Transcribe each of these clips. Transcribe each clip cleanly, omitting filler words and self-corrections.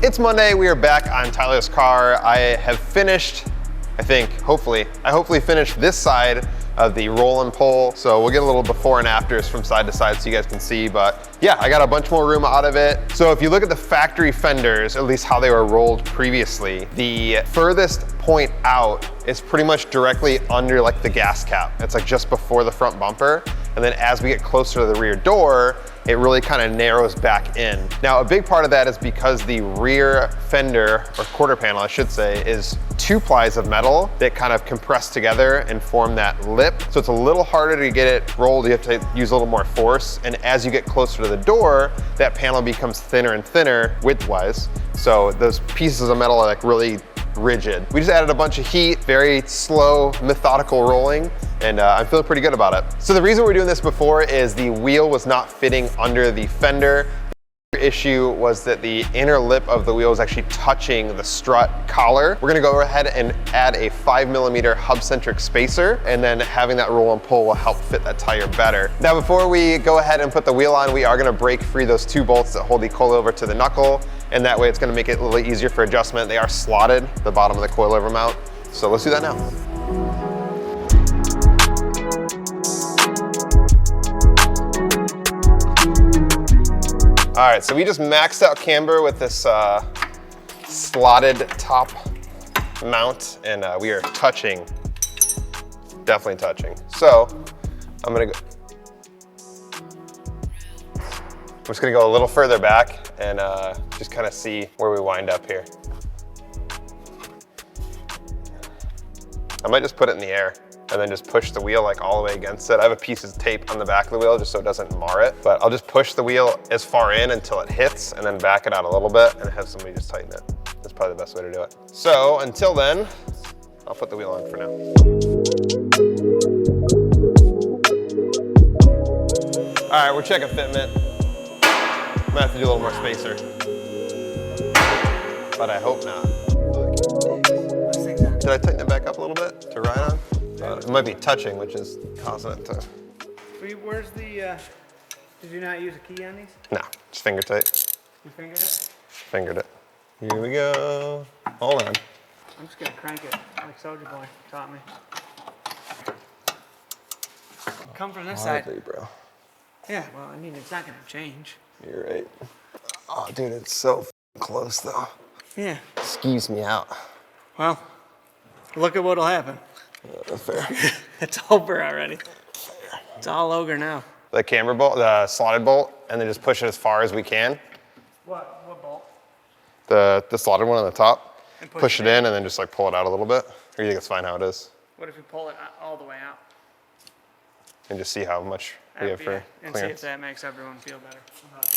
It's Monday, we are back on Tyler's car. I have finished, I hopefully finished this side of the roll and pull. So we'll get a little before and afters from side to side so you guys can see, but yeah, I got a bunch more room out of it. So if you look at the factory fenders, at least how they were rolled previously, the furthest point out is pretty much directly under like the gas cap. It's like just before the front bumper. And then as we get closer to the rear door, it really kind of narrows back in. Now, a big part of that is because the rear fender, or quarter panel, I should say, is 2 plies of metal that kind of compress together and form that lip. So it's a little harder to get it rolled. You have to use a little more force. And as you get closer to the door, that panel becomes thinner and thinner width-wise. So those pieces of metal are like really rigid. We just added a bunch of heat, very slow, methodical rolling, and I'm feeling pretty good about it. So the reason we're doing this before is the wheel was not fitting under the fender. The issue was that the inner lip of the wheel is actually touching the strut collar. We're gonna go ahead and add a 5mm hub-centric spacer, and then having that roll and pull will help fit that tire better. Now, before we go ahead and put the wheel on, we are gonna break free those 2 bolts that hold the coilover to the knuckle, and that way it's gonna make it a little easier for adjustment. They are slotted, the bottom of the coilover mount. So let's do that now. All right, so we just maxed out camber with this slotted top mount, and we are touching, definitely touching. So I'm just gonna go a little further back and just kind of see where we wind up here. I might just put it in the air and then just push the wheel like all the way against it. I have a piece of tape on the back of the wheel just so it doesn't mar it, but I'll just push the wheel as far in until it hits and then back it out a little bit and have somebody just tighten it. That's probably the best way to do it. So until then, I'll put the wheel on for now. All right, we're checking fitment. I'm gonna have to do a little more spacer, but I hope not. Did I tighten it back up a little bit to ride on? It might be touching, which is causing it to. Where's the, did you not use a key on these? No, just finger tight. You fingered it? Fingered it. Here we go. Hold on. I'm just gonna crank it like Soldier Boy taught me. Come from this side. Bro. Yeah, well, I mean, it's not gonna change. You're right. Oh, dude, it's so close though. Yeah. Skeeves me out. Well, look at what'll happen. That's fair. It's over already. It's all ogre now. The camber bolt, the slotted bolt, and then just push it as far as we can. What bolt? The slotted one on the top. And push it in and then just like pull it out a little bit. Or you think it's fine how it is? What if you pull it all the way out? And just see how much we have for and clearance. see if that makes everyone feel better about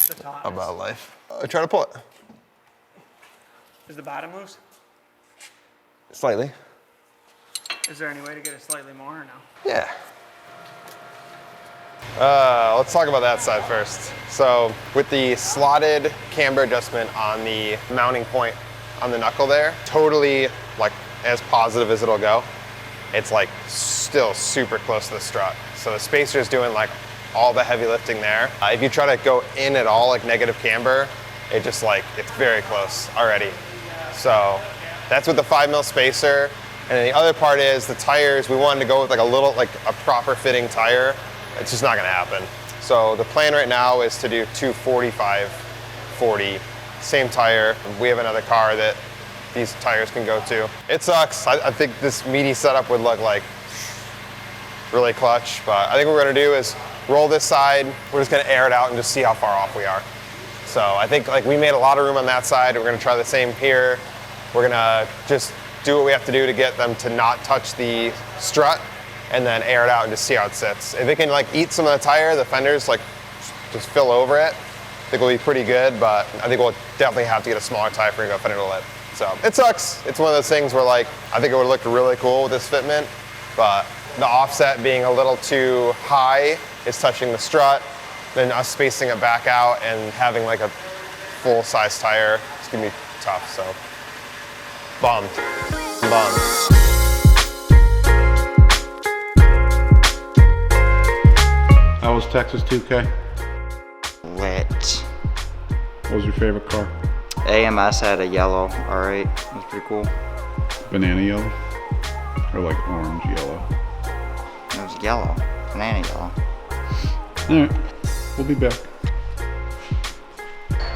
the tautness. About life. Try to pull it. Is the bottom loose? Slightly. Is there any way to get it slightly more or no? Yeah. Let's talk about that side first. So with the slotted camber adjustment on the mounting point on the knuckle there, totally like as positive as it'll go. It's like still super close to the strut. So the spacer is doing like all the heavy lifting there. If you try to go in at all, like negative camber, it just like, it's very close already. So that's with the 5mm spacer. And then the other part is the tires, we wanted to go with like a little, like a proper fitting tire. It's just not gonna happen. So the plan right now is to do 245/40, same tire. We have another car that these tires can go to. It sucks. I think this meaty setup would look like really clutch, but I think what we're gonna do is roll this side. We're just gonna air it out and just see how far off we are. So I think like we made a lot of room on that side. We're gonna try the same here. We're gonna just do what we have to do to get them to not touch the strut and then air it out and just see how it sits. If it can like eat some of the tire, the fenders like just fill over it, I think we'll be pretty good, but I think we'll definitely have to get a smaller tire for a fender to lip. So it sucks. It's one of those things where like, I think it would look really cool with this fitment, but the offset being a little too high is touching the strut, then us spacing it back out and having like a full size tire, it's gonna be tough, so. Bummed. How was Texas 2K? Lit. What was your favorite car? AMS had a yellow R8. It was pretty cool. Banana yellow? Or like orange yellow? It was yellow. Banana yellow. Alright, we'll be back.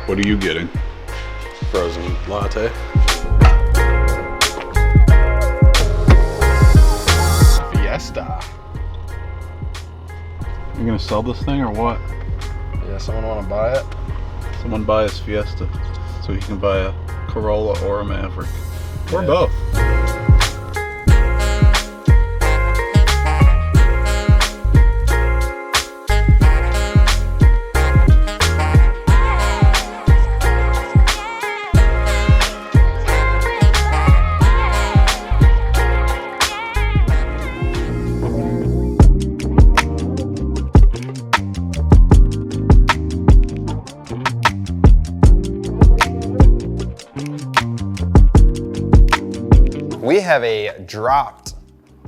What are you getting? Frozen latte. Fiesta. You gonna sell this thing or what? Yeah, someone want to buy it? Someone buy his Fiesta so he can buy a Corolla or a Maverick. Or both. We have a dropped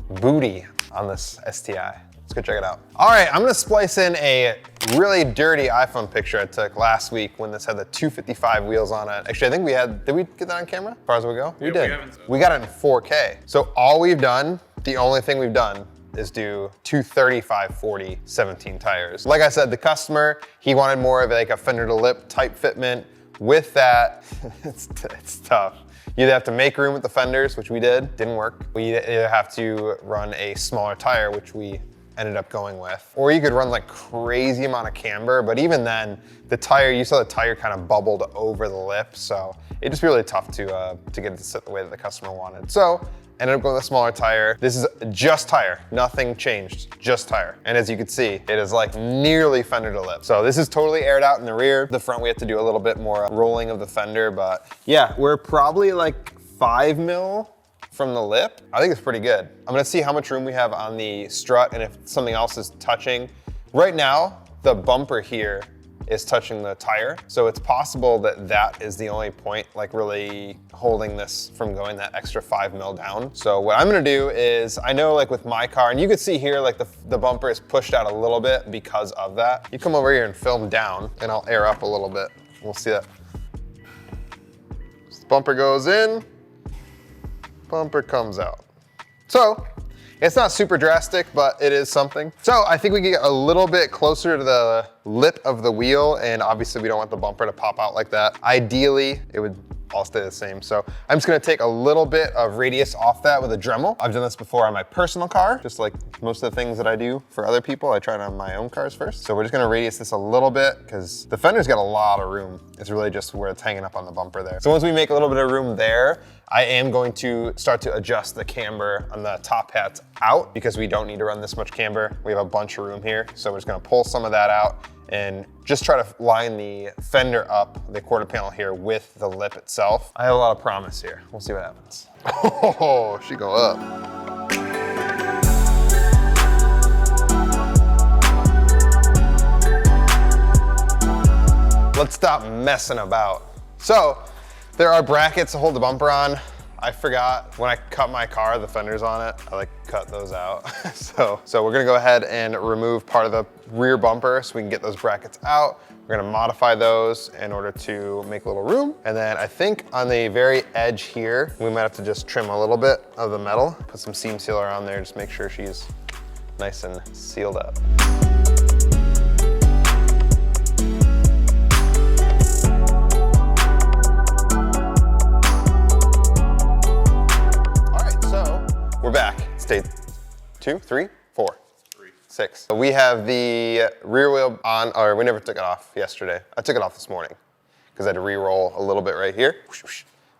booty on this STI. Let's go check it out. All right, I'm gonna splice in a really dirty iPhone picture I took last week when this had the 255 wheels on it. Actually, I think we had, did we get that on camera as far as we go? We did. We got it in 4K. So all we've done, the only thing we've done is do 235/40 17 tires. Like I said, the customer, he wanted more of like a fender to lip type fitment. With that, it's tough. You either have to make room with the fenders, which we did, didn't work. We either have to run a smaller tire, which we ended up going with. Or you could run like crazy amount of camber, but even then, the tire, you saw the tire kind of bubbled over the lip, so it just really tough to get it to sit the way that the customer wanted. So, ended up going with a smaller tire. This is just tire, nothing changed, just tire. And as you can see, it is like nearly fender to lip. So this is totally aired out in the rear. The front, we have to do a little bit more rolling of the fender, but yeah, we're probably like 5 mil from the lip. I think it's pretty good. I'm gonna see how much room we have on the strut and if something else is touching. Right now, the bumper here is touching the tire. So it's possible that that is the only point like really holding this from going that extra 5 mil down. So what I'm gonna do is, I know like with my car, and you can see here like the bumper is pushed out a little bit because of that. You come over here and film down and I'll air up a little bit. We'll see that. So the bumper goes in, bumper comes out. So it's not super drastic, but it is something. So I think we can get a little bit closer to the lip of the wheel, and obviously we don't want the bumper to pop out like that. Ideally, it would all stay the same. So I'm just gonna take a little bit of radius off that with a Dremel. I've done this before on my personal car, just like most of the things that I do for other people, I try it on my own cars first. So we're just gonna radius this a little bit because the fender's got a lot of room. It's really just where it's hanging up on the bumper there. So once we make a little bit of room there, I am going to start to adjust the camber on the top hats out because we don't need to run this much camber. We have a bunch of room here. So we're just gonna pull some of that out and just try to line the fender up, the quarter panel here, with the lip itself. I have a lot of promise here. We'll see what happens. Oh, she go up. Let's stop messing about. So, there are brackets to hold the bumper on. I forgot when I cut my car, the fenders on it, I like cut those out. so we're gonna go ahead and remove part of the rear bumper so we can get those brackets out. We're gonna modify those in order to make a little room. And then I think on the very edge here, we might have to just trim a little bit of the metal, put some seam sealer on there, just make sure she's nice and sealed up. We're back. It's day 2, 3, 4, 6. So we have the rear wheel on, or we never took it off yesterday. I took it off this morning because I had to re-roll a little bit right here.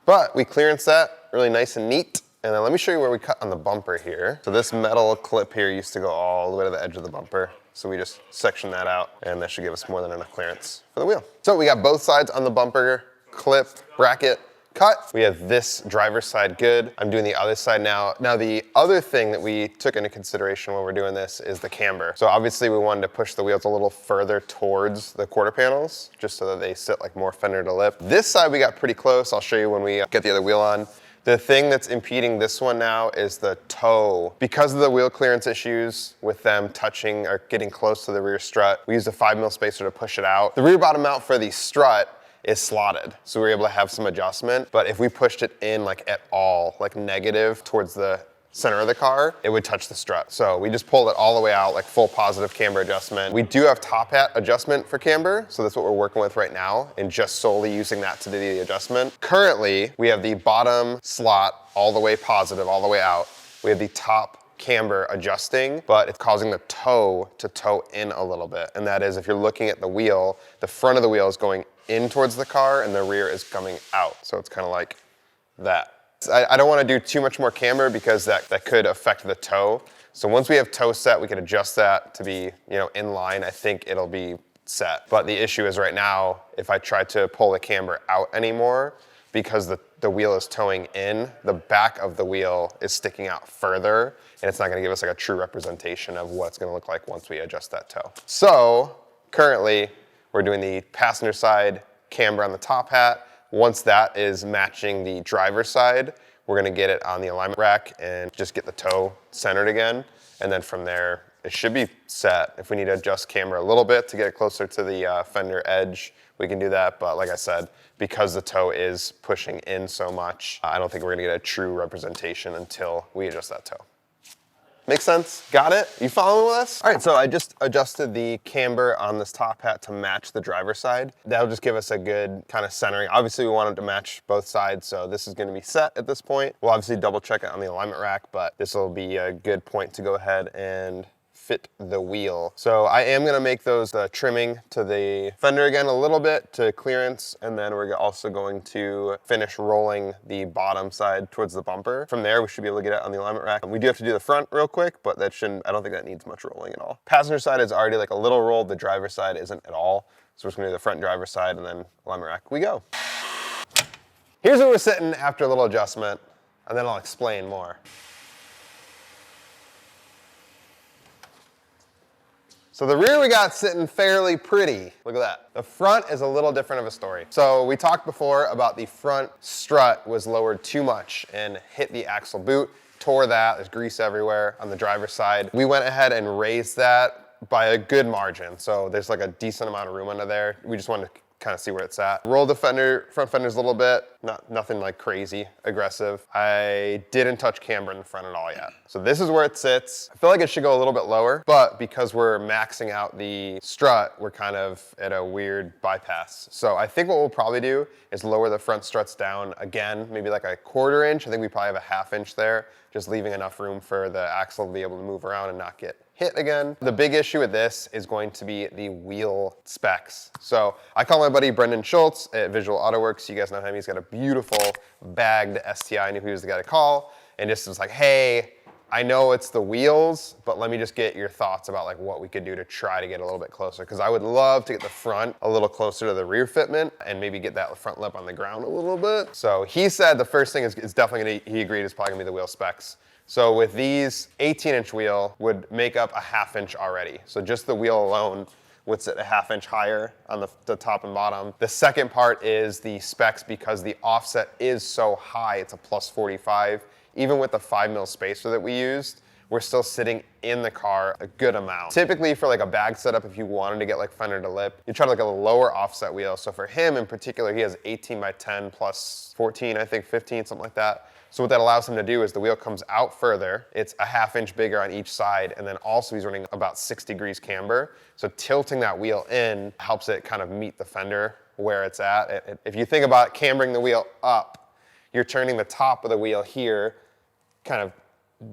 But we clearance that really nice and neat. And then let me show you where we cut on the bumper here. So this metal clip here used to go all the way to the edge of the bumper. So we just section that out and that should give us more than enough clearance for the wheel. So we got both sides on the bumper clip bracket cut. We have this driver's side good. I'm doing the other side now. Now the other thing that we took into consideration when we're doing this is the camber. So obviously we wanted to push the wheels a little further towards the quarter panels just so that they sit like more fender to lip. This side we got pretty close. I'll show you when we get the other wheel on. The thing that's impeding this one now is the toe. Because of the wheel clearance issues with them touching or getting close to the rear strut, we used a 5 mil spacer to push it out. The rear bottom mount for the strut is slotted. So we were able to have some adjustment, but if we pushed it in like at all, like negative towards the center of the car, it would touch the strut. So we just pulled it all the way out, like full positive camber adjustment. We do have top hat adjustment for camber, so that's what we're working with right now, and just solely using that to do the adjustment. Currently, we have the bottom slot all the way positive, all the way out. We have the top camber adjusting, but it's causing the toe to toe in a little bit. And that is, if you're looking at the wheel, the front of the wheel is going in towards the car and the rear is coming out. So it's kind of like that. I don't want to do too much more camber because that could affect the toe. So once we have toe set, we can adjust that to be, in line. I think it'll be set. But the issue is right now, if I try to pull the camber out anymore, because the wheel is towing in, the back of the wheel is sticking out further, and it's not going to give us like a true representation of what it's going to look like once we adjust that toe. So currently, we're doing the passenger side camber on the top hat. Once that is matching the driver's side, we're gonna get it on the alignment rack and just get the toe centered again. And then from there, it should be set. If we need to adjust camber a little bit to get it closer to the fender edge, we can do that. But like I said, because the toe is pushing in so much, I don't think we're gonna get a true representation until we adjust that toe. Make sense? Got it? You following with us? All right, so I just adjusted the camber on this top hat to match the driver's side. That'll just give us a good kind of centering. Obviously, we want it to match both sides, so this is gonna be set at this point. We'll obviously double check it on the alignment rack, but this will be a good point to go ahead and fit the wheel. So I am gonna make those trimming to the fender again a little bit to clearance, and then we're also going to finish rolling the bottom side towards the bumper. From there, we should be able to get it on the alignment rack. We do have to do the front real quick, but I don't think that needs much rolling at all. Passenger side is already like a little rolled, the driver's side isn't at all. So we're just gonna do the front driver's side and then alignment rack we go. Here's where we're sitting after a little adjustment, and then I'll explain more. So the rear we got sitting fairly pretty. Look at that. The front is a little different of a story. So we talked before about the front strut was lowered too much and hit the axle boot, tore that, there's grease everywhere on the driver's side. We went ahead and raised that by a good margin. So there's like a decent amount of room under there. We just wanted to kind of see where it's at. Rolled the front fenders a little bit, nothing like crazy aggressive. I didn't touch camber in the front at all yet. So this is where it sits. I feel like it should go a little bit lower, but because we're maxing out the strut, we're kind of at a weird bypass. So I think what we'll probably do is lower the front struts down again, maybe like a 1/4 inch. I think we probably have a 1/2 inch there, just leaving enough room for the axle to be able to move around and not get hit again. The big issue with this is going to be the wheel specs. So I call my buddy Brendan Schultz at Visual Auto Works. You guys know him. He's got a beautiful bagged STI. I knew he was the guy to call, and just was like, hey, I know it's the wheels, but let me just get your thoughts about like what we could do to try to get a little bit closer. Because I would love to get the front a little closer to the rear fitment and maybe get that front lip on the ground a little bit. So he said the first thing is definitely he agreed is probably gonna be the wheel specs. So with these 18-inch wheel would make up a 1/2 inch already. So just the wheel alone would sit a 1/2 inch higher on the top and bottom. The second part is the specs, because the offset is so high, it's a +45. Even with the 5mm spacer that we used, we're still sitting in the car a good amount. Typically for like a bag setup, if you wanted to get like fender to lip, you try to like a lower offset wheel. So for him in particular, he has 18x10 plus 14, I think 15, something like that. So what that allows him to do is the wheel comes out further, it's a 1/2 inch bigger on each side, and then also he's running about 6 degrees camber. So tilting that wheel in helps it kind of meet the fender where it's at. If you think about cambering the wheel up, you're turning the top of the wheel here, kind of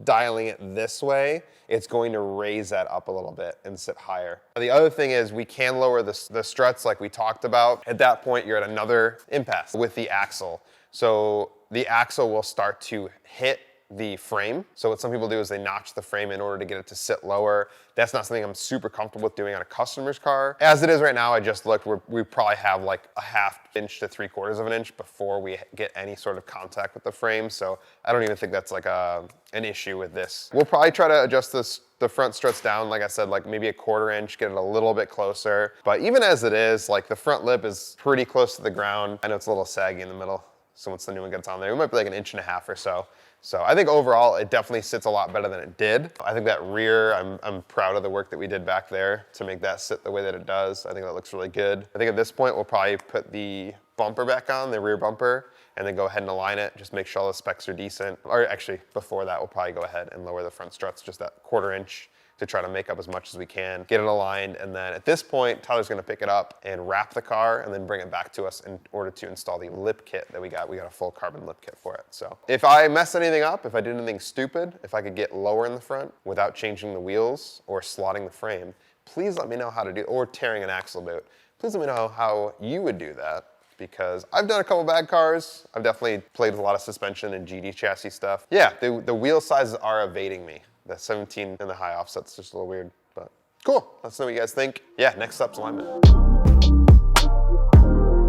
dialing it this way, it's going to raise that up a little bit and sit higher. The other thing is we can lower the struts like we talked about. At that point, you're at another impasse with the axle. So the axle will start to hit the frame. So what some people do is they notch the frame in order to get it to sit lower. That's not something I'm super comfortable with doing on a customer's car. As it is right now, I just looked, we probably have like a 1/2 inch to 3/4 of an inch before we get any sort of contact with the frame. So I don't even think that's like an issue with this. We'll probably try to adjust the front struts down, like I said, like maybe a 1/4 inch, get it a little bit closer. But even as it is, like the front lip is pretty close to the ground. I know it's a little saggy in the middle. So once the new one gets on there, it might be like 1.5 inches or so. So I think overall, it definitely sits a lot better than it did. I think that rear, I'm proud of the work that we did back there to make that sit the way that it does. I think that looks really good. I think at this point, we'll probably put the bumper back on, the rear bumper, and then go ahead and align it, just make sure all the specs are decent. Or actually, before that, we'll probably go ahead and lower the front struts just that 1/4 inch to try to make up as much as we can, get it aligned, and then at this point, Tyler's gonna pick it up and wrap the car and then bring it back to us in order to install the lip kit that we got. We got a full carbon lip kit for it. So if I mess anything up, if I did anything stupid, if I could get lower in the front without changing the wheels or slotting the frame, please let me know how to do, or tearing an axle boot. Please let me know how you would do that, because I've done a couple bad cars. I've definitely played with a lot of suspension and GD chassis stuff. Yeah, the wheel sizes are evading me. The 17 and the high offset's just a little weird, but cool. Let's know what you guys think. Yeah, next up's alignment.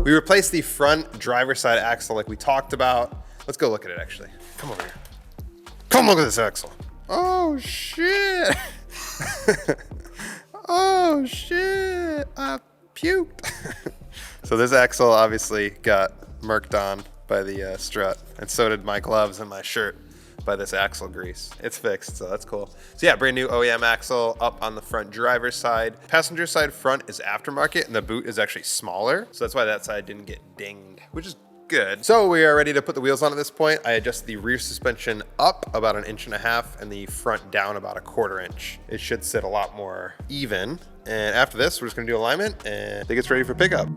We replaced the front driver's side axle like we talked about. Let's go look at it actually. Come over here. Come look at this axle. Oh shit. Oh shit, I puked. So this axle obviously got murked on by the strut, and so did my gloves and my shirt by this axle grease. It's fixed, so that's cool. So yeah, brand new OEM axle up on the front driver's side. Passenger side front is aftermarket, and the boot is actually smaller, so that's why that side didn't get dinged, which is good. So we are ready to put the wheels on at this point. I adjusted the rear suspension up about 1.5 inches and the front down about 1/4 inch. It should sit a lot more even. And after this, we're just gonna do alignment and I think it's ready for pickup.